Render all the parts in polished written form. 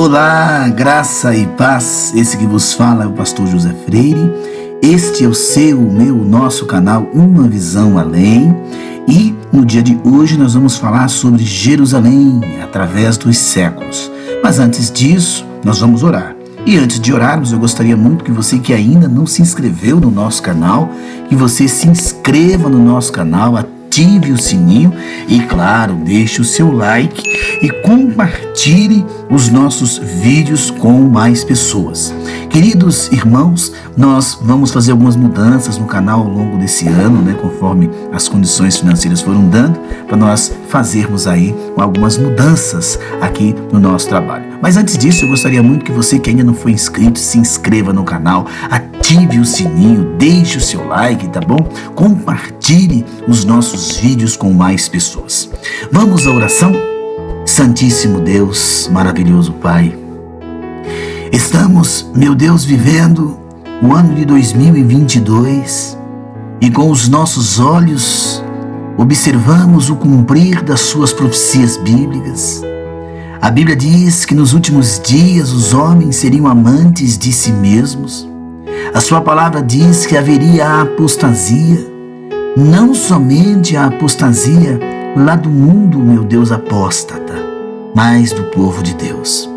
Olá, graça e paz. Esse que vos fala é o pastor José Freire. Este é o seu, nosso canal Uma Visão Além. E no dia de hoje nós vamos falar sobre Jerusalém através dos séculos. Mas antes disso, nós vamos orar. E antes de orarmos, eu gostaria muito que você que ainda não se inscreveu no nosso canal, que você se inscreva no nosso canal, ative o sininho e, claro, deixe o seu like e compartilhe os nossos vídeos com mais pessoas. Queridos irmãos, nós vamos fazer algumas mudanças no canal ao longo desse ano, conforme as condições financeiras foram dando, para nós fazermos aí algumas mudanças aqui no nosso trabalho. Mas antes disso, eu gostaria muito que você que ainda não foi inscrito, se inscreva no canal, ative o sininho, deixe o seu like, tá bom? Compartilhe os nossos vídeos com mais pessoas. Vamos à oração? Santíssimo Deus, maravilhoso Pai, estamos, meu Deus, vivendo o ano de 2022 e com os nossos olhos observamos o cumprir das suas profecias bíblicas. A Bíblia diz que nos últimos dias os homens seriam amantes de si mesmos. A sua palavra diz que haveria a apostasia, não somente a apostasia lá do mundo, meu Deus, apóstata, mas do povo de Deus.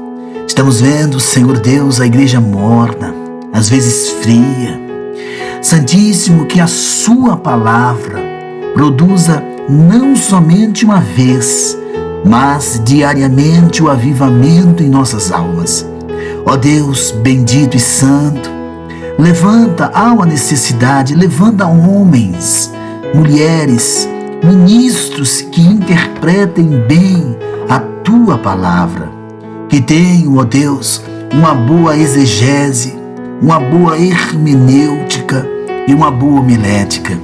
Estamos vendo, Senhor Deus, a igreja morna, às vezes fria. Santíssimo, que a sua palavra produza não somente uma vez, mas diariamente o avivamento em nossas almas. Ó Deus bendito e santo, levanta, há uma necessidade, levanta homens, mulheres, ministros que interpretem bem a tua palavra, que tenham, ó Deus, uma boa exegese, uma boa hermenêutica e uma boa homilética,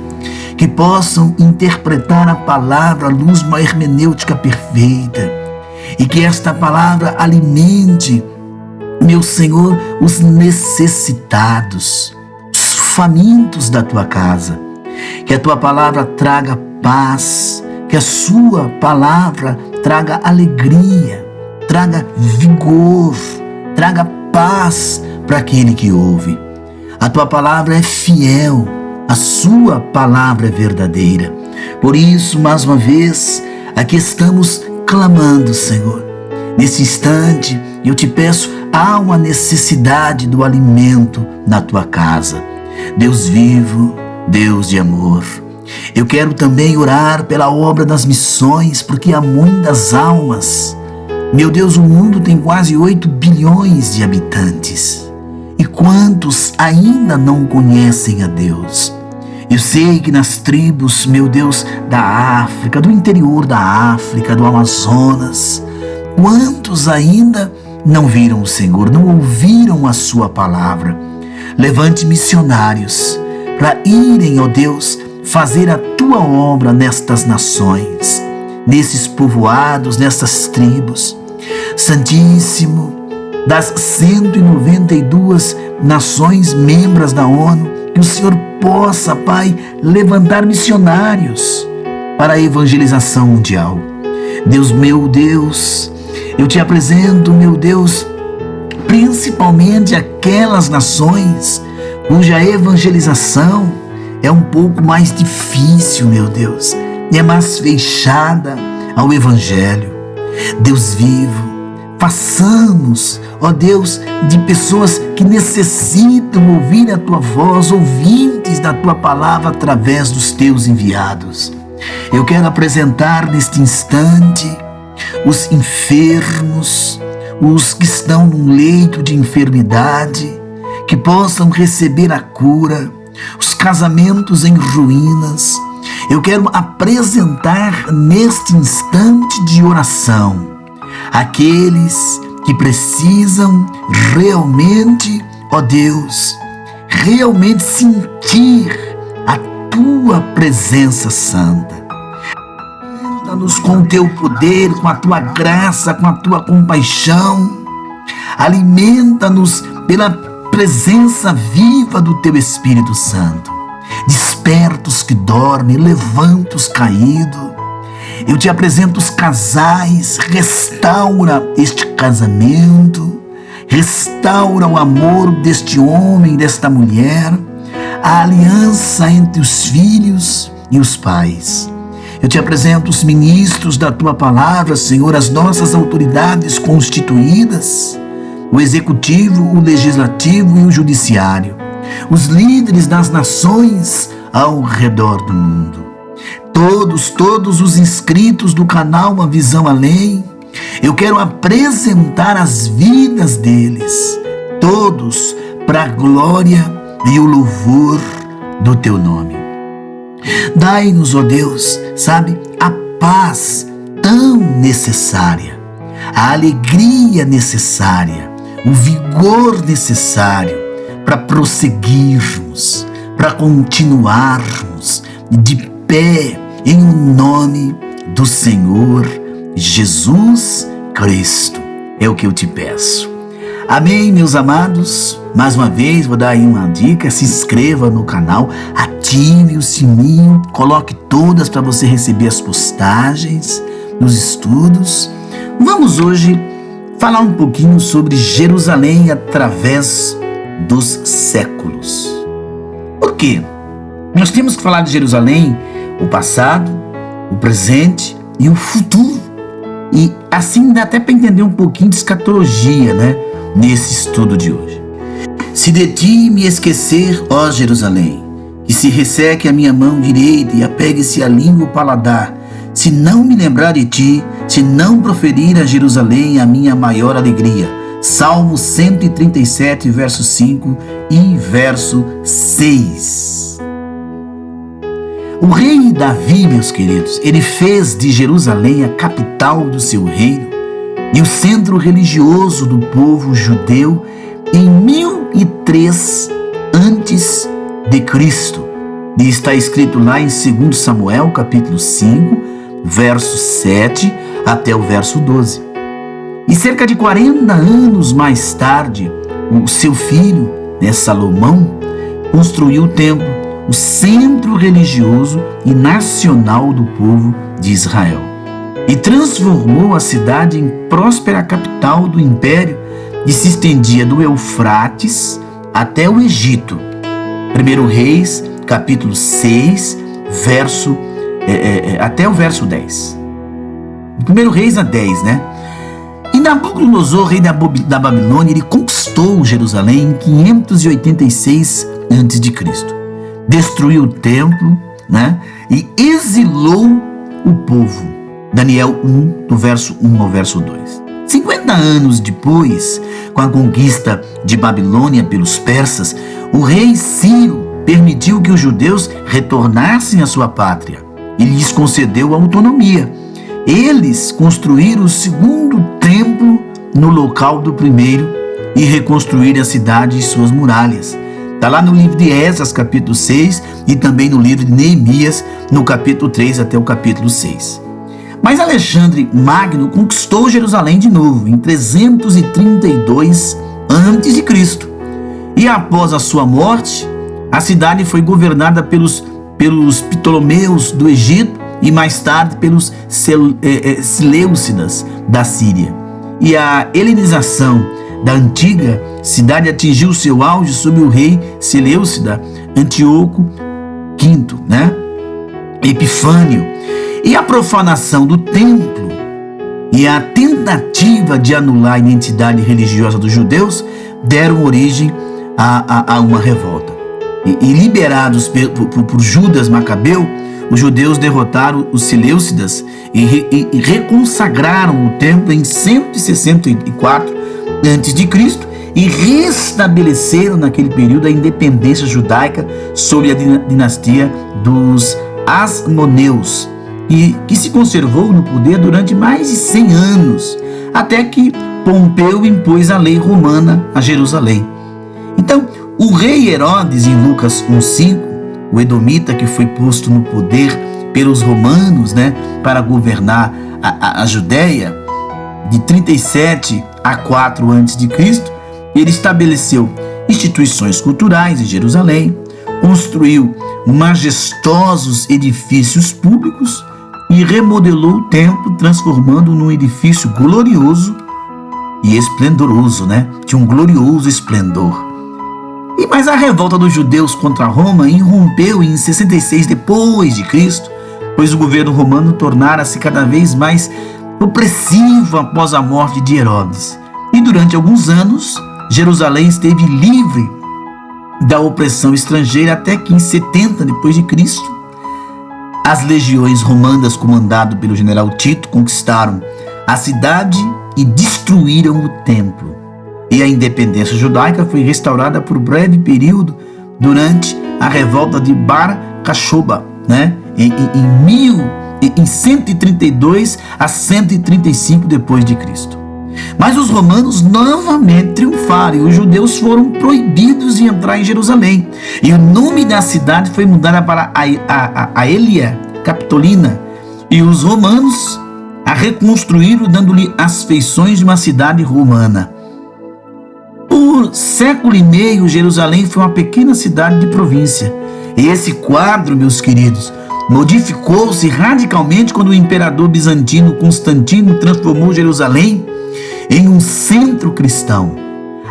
que possam interpretar a palavra à luz de uma hermenêutica perfeita, e que esta palavra alimente, meu Senhor, os necessitados, os famintos da tua casa, que a tua palavra traga paz, que a sua palavra traga alegria, traga vigor, traga paz para aquele que ouve. A tua palavra é fiel, a sua palavra é verdadeira. Por isso, mais uma vez, aqui estamos clamando, Senhor. Nesse instante, eu te peço, há uma necessidade do alimento na tua casa. Deus vivo, Deus de amor. Eu quero também orar pela obra das missões, porque há muitas almas. Meu Deus, o mundo tem quase 8 bilhões de habitantes. E quantos ainda não conhecem a Deus? Eu sei que nas tribos, meu Deus, da África, do interior da África, do Amazonas, quantos ainda não viram o Senhor, não ouviram a sua palavra? Levante missionários para irem, ó Deus, fazer a tua obra nestas nações, nesses povoados, nessas tribos. Santíssimo, das 192 nações membros da ONU, que o Senhor possa, Pai, levantar missionários para a evangelização mundial. Deus, meu Deus, eu te apresento, meu Deus, principalmente aquelas nações cuja evangelização é um pouco mais difícil, meu Deus, é mais fechada ao Evangelho. Deus vivo, façamos, ó Deus, de pessoas que necessitam ouvir a tua voz, ouvintes da tua palavra através dos teus enviados. Eu quero apresentar neste instante os enfermos, os que estão num leito de enfermidade, que possam receber a cura, os casamentos em ruínas. Eu quero apresentar neste instante de oração aqueles que precisam realmente, ó Deus, realmente sentir a tua presença santa. Alimenta-nos com o teu poder, com a tua graça, com a tua compaixão. Alimenta-nos pela presença viva do teu Espírito Santo. Desperta os que dormem, levanta os caídos. Eu te apresento os casais, restaura este casamento, restaura o amor deste homem, desta mulher, a aliança entre os filhos e os pais. Eu te apresento os ministros da tua palavra, Senhor, as nossas autoridades constituídas, o executivo, o legislativo e o judiciário, os líderes das nações ao redor do mundo. Todos os inscritos do canal Uma Visão Além, eu quero apresentar as vidas deles, todos para a glória e o louvor do teu nome. Dai-nos, ó Deus, a paz tão necessária, a alegria necessária, o vigor necessário para prosseguirmos, para continuarmos de pé em nome do Senhor Jesus Cristo. É o que eu te peço. Amém, meus amados? Mais uma vez, vou dar aí uma dica: se inscreva no canal, ative o sininho, coloque todas para você receber as postagens dos estudos. Vamos hoje falar um pouquinho sobre Jerusalém através dos séculos. Por quê? Nós temos que falar de Jerusalém, o passado, o presente e o futuro. E assim dá até para entender um pouquinho de escatologia, nesse estudo de hoje. Se de ti me esquecer, ó Jerusalém, que se resseque a minha mão direita e apegue-se a língua o paladar, se não me lembrar de ti, se não proferir a Jerusalém a minha maior alegria. Salmo 137, verso 5 e verso 6. O rei Davi, meus queridos, ele fez de Jerusalém a capital do seu reino e o centro religioso do povo judeu em 1003 antes de Cristo. E está escrito lá em 2 Samuel, capítulo 5, verso 7 até o verso 12. E cerca de 40 anos mais tarde, o seu filho, Salomão, construiu o templo, o centro religioso e nacional do povo de Israel, e transformou a cidade em próspera capital do império que se estendia do Eufrates até o Egito. 1 Reis, capítulo 6, até o verso 10. 1 Reis a 10, E Nabucodonosor, rei da Babilônia, ele conquistou Jerusalém em 586 a.C., destruiu o templo, e exilou o povo. Daniel 1, do verso 1 ao verso 2. 50 anos depois, com a conquista de Babilônia pelos persas, o rei Ciro permitiu que os judeus retornassem à sua pátria e lhes concedeu autonomia. Eles construíram o segundo templo no local do primeiro e reconstruíram a cidade e suas muralhas. Está lá no livro de Esdras, capítulo 6, e também no livro de Neemias, no capítulo 3 até o capítulo 6. Mas Alexandre Magno conquistou Jerusalém de novo, em 332 a.C. E após a sua morte, a cidade foi governada pelos Ptolomeus do Egito e mais tarde pelos Seleucidas da Síria. E a helenização da antiga cidade atingiu seu auge sob o rei Seleucida Antíoco V, Epifânio. E a profanação do templo e a tentativa de anular a identidade religiosa dos judeus deram origem a uma revolta. E liberados por Judas Macabeu, os judeus derrotaram os Seleucidas e reconsagraram o templo em 164 a.C. e restabeleceram naquele período a independência judaica sob a dinastia dos Asmoneus, e que se conservou no poder durante mais de 100 anos, até que Pompeu impôs a lei romana a Jerusalém. Então, o rei Herodes, em Lucas 1,5, o edomita que foi posto no poder pelos romanos, para governar a Judéia, de 37 a 4 a.C., ele estabeleceu instituições culturais em Jerusalém, construiu majestosos edifícios públicos, e remodelou o templo, transformando-o num edifício glorioso e esplendoroso, né? De um glorioso esplendor. Mas a revolta dos judeus contra Roma irrompeu em 66 depois de Cristo, pois o governo romano tornara-se cada vez mais opressivo após a morte de Herodes. E durante alguns anos, Jerusalém esteve livre da opressão estrangeira até que em 70 depois de Cristo, as legiões romanas comandadas pelo general Tito conquistaram a cidade e destruíram o templo. E a independência judaica foi restaurada por breve período durante a revolta de Bar Kokhba, né? em 132 a 135 depois de Cristo. Mas os romanos novamente triunfaram e os judeus foram proibidos de entrar em Jerusalém. E o nome da cidade foi mudado para Aelia Capitolina. E os romanos a reconstruíram, dando-lhe as feições de uma cidade romana. Por século e meio, Jerusalém foi uma pequena cidade de província. E esse quadro, meus queridos, modificou-se radicalmente quando o imperador bizantino Constantino transformou Jerusalém em um centro cristão.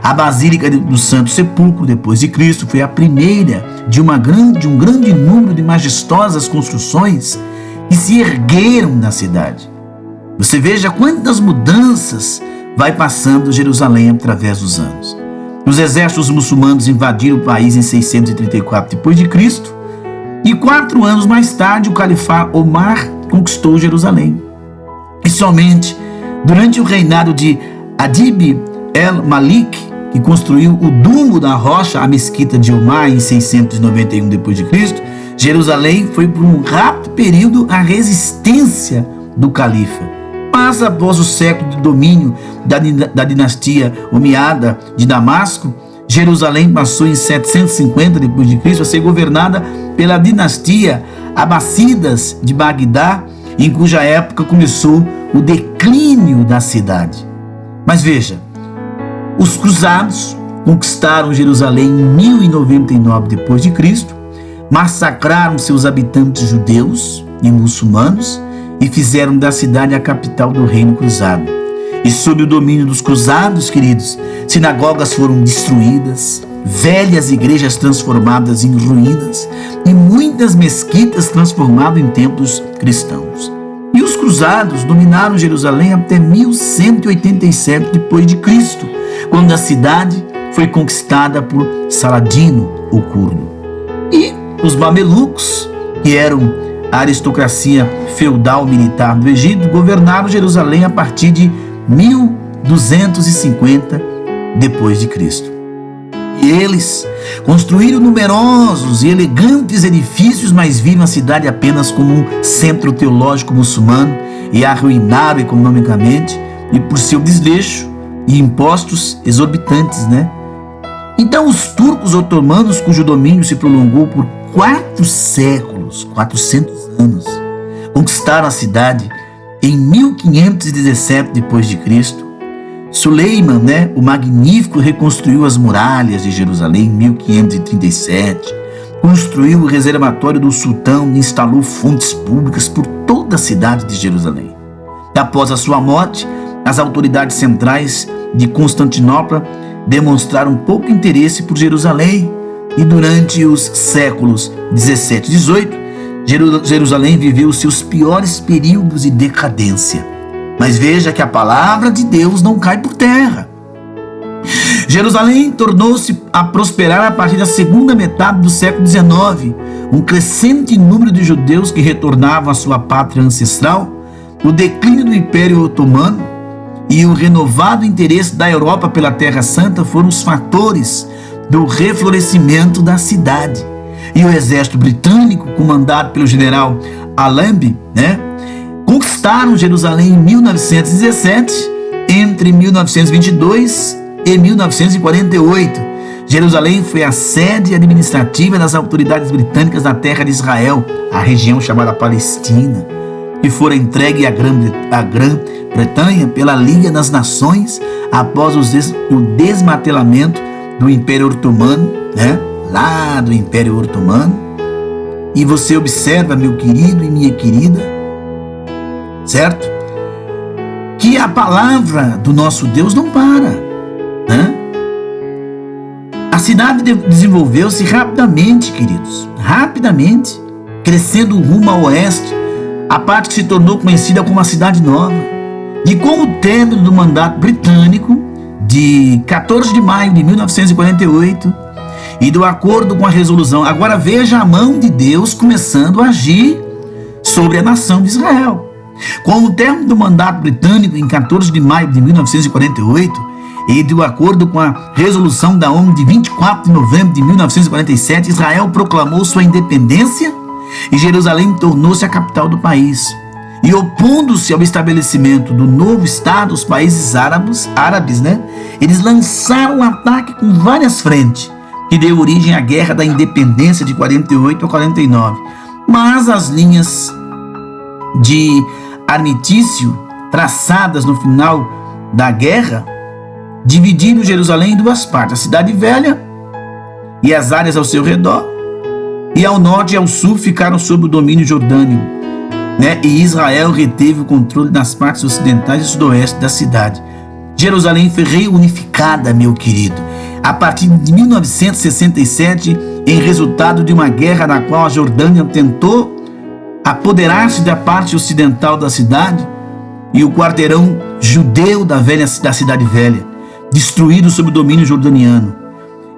A Basílica do Santo Sepulcro, depois de Cristo, foi a primeira de um grande número de majestosas construções que se ergueram na cidade. Você veja quantas mudanças vai passando Jerusalém através dos anos. Os exércitos muçulmanos invadiram o país em 634 depois de Cristo, e 4 anos mais tarde o califá Omar conquistou Jerusalém. E somente durante o reinado de Adib el-Malik, que construiu o Domo da Rocha, a mesquita de Omar, em 691 depois de Cristo, Jerusalém foi por um rápido período a resistência do califa. Mas após o século de domínio da dinastia Umayyada de Damasco, Jerusalém passou em 750 depois de Cristo a ser governada pela dinastia Abássidas de Bagdá, em cuja época começou o declínio da cidade. Mas veja, os cruzados conquistaram Jerusalém em 1099 depois de Cristo, massacraram seus habitantes judeus e muçulmanos e fizeram da cidade a capital do reino cruzado. E sob o domínio dos cruzados, queridos, sinagogas foram destruídas, velhas igrejas transformadas em ruínas e muitas mesquitas transformadas em templos cristãos. E os cruzados dominaram Jerusalém até 1187 depois de Cristo, quando a cidade foi conquistada por Saladino, o curdo. E os mamelucos, que eram a aristocracia feudal militar do Egito, governaram Jerusalém a partir de 1250 depois de Cristo. E eles construíram numerosos e elegantes edifícios, mas viram a cidade apenas como um centro teológico muçulmano e a arruinaram economicamente e por seu desleixo e impostos exorbitantes, né? Então os turcos otomanos, cujo domínio se prolongou por 4 séculos, 400 anos, conquistaram a cidade em 1517 depois de Cristo. Suleiman, né, o Magnífico, reconstruiu as muralhas de Jerusalém em 1537, construiu o reservatório do sultão e instalou fontes públicas por toda a cidade de Jerusalém. Após a sua morte, as autoridades centrais de Constantinopla demonstraram pouco interesse por Jerusalém, e durante os séculos 17 e 18, Jerusalém viveu seus piores períodos de decadência. Mas veja que a palavra de Deus não cai por terra. Jerusalém tornou-se a prosperar a partir da segunda metade do século XIX. Um crescente número de judeus que retornavam à sua pátria ancestral, o declínio do Império Otomano e o renovado interesse da Europa pela Terra Santa foram os fatores do reflorescimento da cidade. E o exército britânico, comandado pelo general Allenby, né, conquistaram Jerusalém em 1917, entre 1922 e 1948. Jerusalém foi a sede administrativa das autoridades britânicas da terra de Israel, a região chamada Palestina, que fora entregue à Grã-Bretanha pela Liga das Nações após o desmantelamento do Império Otomano, né? Lá do Império Otomano. E você observa, meu querido e minha querida, certo? Que a palavra do nosso Deus não para, né? A cidade desenvolveu-se rapidamente, queridos, rapidamente, crescendo rumo ao oeste, a parte que se tornou conhecida como a Cidade Nova. E com o término do mandato britânico, de 14 de maio de 1948, e do acordo com a resolução, agora veja a mão de Deus começando a agir sobre a nação de Israel. Com o término do mandato britânico, em 14 de maio de 1948, e do acordo com a resolução da ONU de 24 de novembro de 1947, Israel proclamou sua independência e Jerusalém tornou-se a capital do país. E opondo-se ao estabelecimento do novo Estado, os países árabes, né? Eles lançaram um ataque com várias frentes, que deu origem à Guerra da Independência de 48 a 49. Mas as linhas de armistício traçadas no final da guerra dividiram Jerusalém em duas partes, a Cidade Velha e as áreas ao seu redor, e ao norte e ao sul ficaram sob o domínio jordânio, né? E Israel reteve o controle das partes ocidentais e sudoeste da cidade. Jerusalém foi reunificada, meu querido, a partir de 1967, em resultado de uma guerra na qual a Jordânia tentou apoderar-se da parte ocidental da cidade e o quarteirão judeu da Cidade Velha, destruído sob o domínio jordaniano.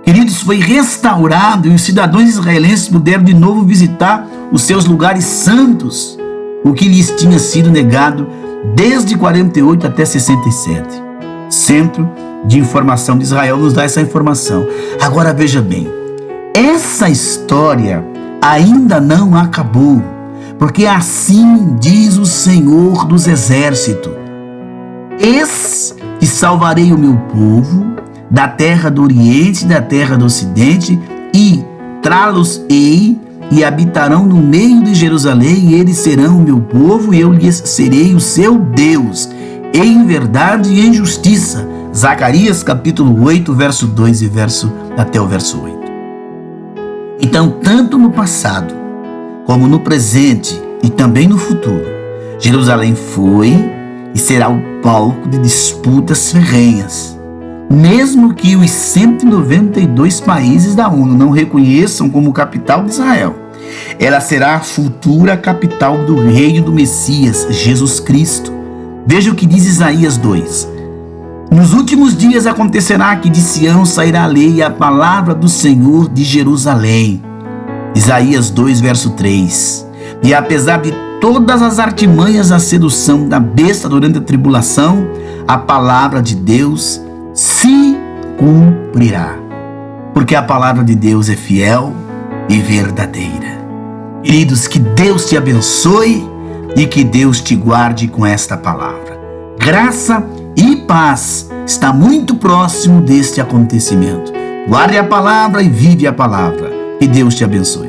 Queridos, foi restaurado e os cidadãos israelenses puderam de novo visitar os seus lugares santos, o que lhes tinha sido negado desde 48 até 67. Centro de Informação de Israel nos dá essa informação. Agora veja bem, essa história ainda não acabou, porque assim diz o Senhor dos Exércitos: eis que salvarei o meu povo da terra do Oriente e da terra do Ocidente, e trá-los-ei, e habitarão no meio de Jerusalém, e eles serão o meu povo, e eu lhes serei o seu Deus, em verdade e em justiça. Zacarias capítulo 8, verso 2 e até o verso 8. Então, tanto no passado, como no presente e também no futuro, Jerusalém foi e será o palco de disputas ferrenhas. Mesmo que os 192 países da ONU não reconheçam como capital de Israel, ela será a futura capital do reino do Messias, Jesus Cristo. Veja o que diz Isaías 2. Nos últimos dias acontecerá que de Sião sairá a lei e a palavra do Senhor de Jerusalém. Isaías 2, verso 3. E apesar de todas as artimanhas da sedução da besta durante a tribulação, a palavra de Deus se cumprirá, porque a palavra de Deus é fiel e verdadeira. Queridos, que Deus te abençoe e que Deus te guarde com esta palavra. Graça e paz está muito próximo deste acontecimento. Guarde a palavra e vive a palavra. Que Deus te abençoe.